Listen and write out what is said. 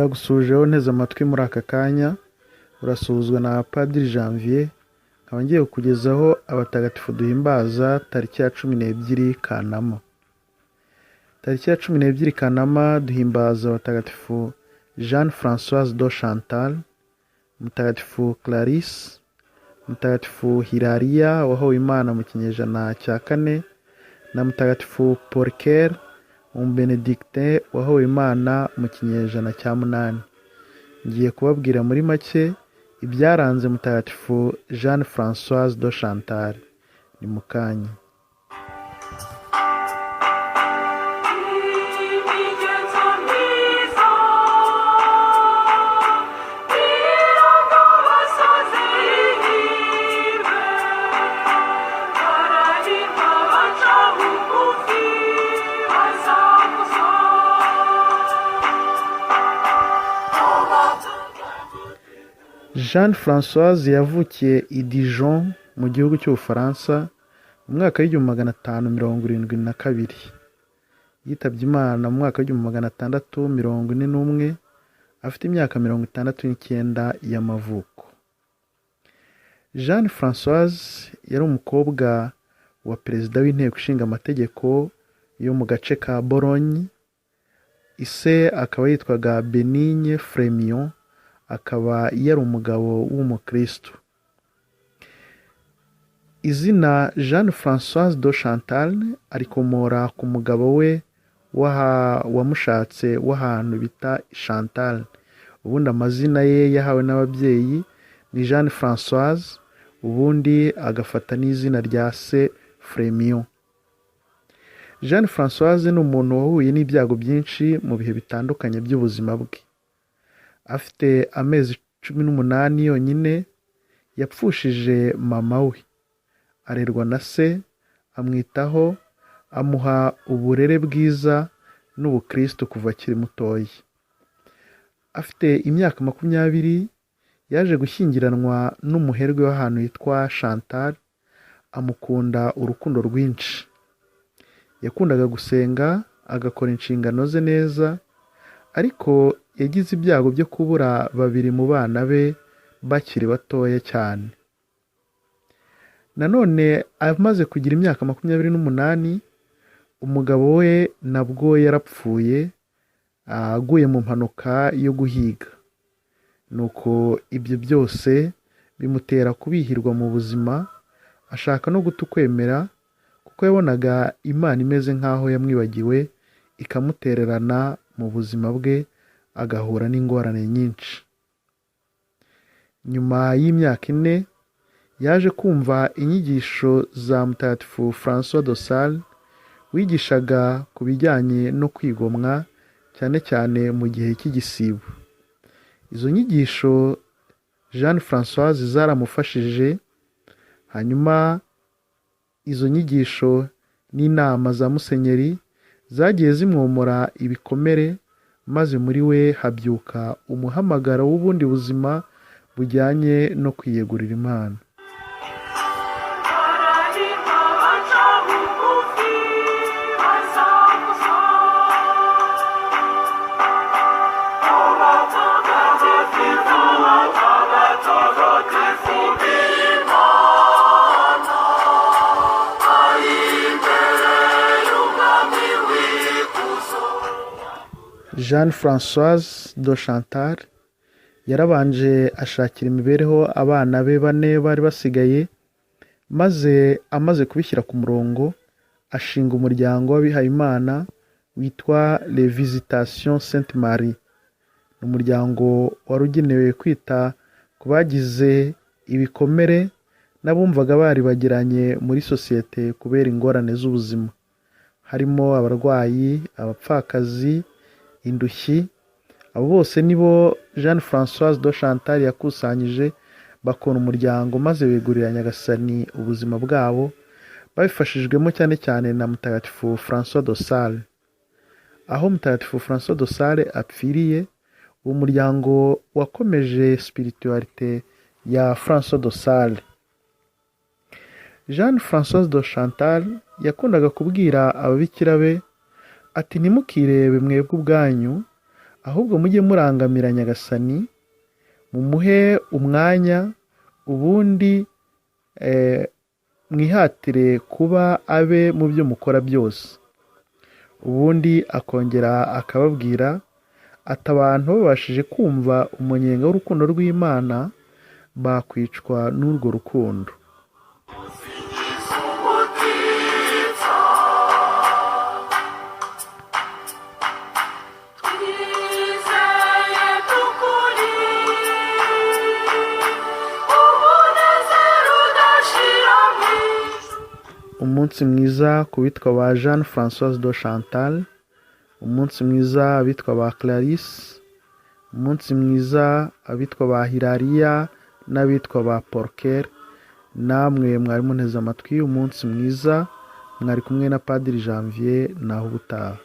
Ndagusuje wowe nteze amatwi muri aka kanya, urasuhuzwa na Padiri Janvier, nkaba ngiye kukugezaho abatagatifu duhimbaza tariki ya 12 Kanama. Tariki ya 12 Kanama duhimbaza abatagatifu Jeanne Françoise de Chantal, Mutagatifu Clarisse, Mutagatifu Hilaria wahowe Imana mu kinyejana cya 4, na Mutagatifu Porker Benedictin wahowe Imana mu kinyejana cya 8. Ngiye kubabwira muri make ibyaranze Mutagatifu Jeanne Françoise de Chantal. Ni mukanya. Jeanne Françoise yavukiye i Dijon mu gihugu cy'Ubufaransa mu mwaka w'1572. Yitabye Imana mu mwaka w'1641 afite imyaka 69 y'amavuko. Jeanne Françoise yari umukobwa wa perezida w'inteko ishinga amategeko yo mu gace ka Bologne. Ise akaba yitwaga Benigne Frémyon, akaba yari umugabo w'umukristo. Izina Jeanne Françoise de Chantal arikomora ku mugabo we wamushatse w'ahantu bita Chantal. Ubundi amazina ye yahawe n'ababyeyi ni Jeanne Françoise, ubundi agafata n'izina rya se Frémyon. Jeanne Françoise ni umuntu wahuye n'ibyago byinshi mu bihe bitandukanye by'ubuzima bwe. Afite amezi 18 yonyine yapfushije mama we. Arerwa na se, amwitaho, amuha uburere bwiza n'ubukristo kuva akiri mutoya. Afite imyaka 20 yaje gushyingiranwa n'umuherwe w'ahantu yitwa Chantal, amukunda urukundo rwinshi. Yakundaga gusenga, agakora inshingano ze neza, ariko yagize ibyago byo kubura babiri mu bana be bakiri batoya cyane. Nanone amaze kugira imyaka 28, umugabo we nabwo yarapfuye aguye mu mpanuka yo guhiga. Nuko ibyo byose bimutera kubihirwa mu buzima, ashaka no gutukwemera kuko yabonaga Imana imeze nkaho yamwibagiwe, ikamutererana mu buzima bwe, agahura n'ingorane nyinshi. Nyuma y'imyaka 4 yaje kumva inyigisho za Mutagatifu François de Sales wigishaga ku bijyanye no kwigomwa, cyane cyane mu gihe cy'igisibo. Izo nyigisho Jeanne Françoise zaramufashije. Hanyuma izo nyigisho n'inama za Musenyeri zagiye zimwomora ibikomere, maze muri we habyuka umuhamagaro w'ubundi buzima bujyanye no kwiyegurira Imana. Jeanne Françoise de Chantal yarabanje ashakira imibereho abana be 4 bari basigaye, maze amaze kubishyira ku murongo ashinga umuryango w'abihayimana witwa Les Visitations Sainte Marie. Umuryango warugenewe kwita ku bagize ibikomere n'abumvaga bari bagiranye muri sosiyete kubera ingorane z'ubuzima, harimo abarwayi, abapfakazi, indushyi. Abo bose nibo Jeanne Françoise de Chantal yakusanyije bakora umuryango, maze begurira Nyagasani ubuzima bwabo, babifashijwemo cyane cyane na Mutagatifu François de Sales. Aho Mutagatifu François de Sales apfiriye, uwo muryango wakomeje spiritualité ya François de Sales. Jeanne Françoise de Chantal yakundaga kubwira ababikira be ati ntimukirebe mwebwe ubwanyu, ahubwo mujye murangamira Nyagasani, mumuhe umwanya, ubundi mwihatire kuba abe mu byo mukora byose. Ubundi akongera akababwira ati abantu babashije kumva umunyenga w'urukundo rw'Imana bakwicwa n'urwo rukundo. Umunsi mwiza ku bitwa ba Jeanne Françoise de Chantal, umunsi mwiza abitwa ba Clarisse, umunsi mwiza abitwa ba Hilaria n'abitwa ba Porker. Namwe mwari munteze amatwi, umunsi mwiza. Mwari kumwe na Padiri Janvier, naho ubutaha.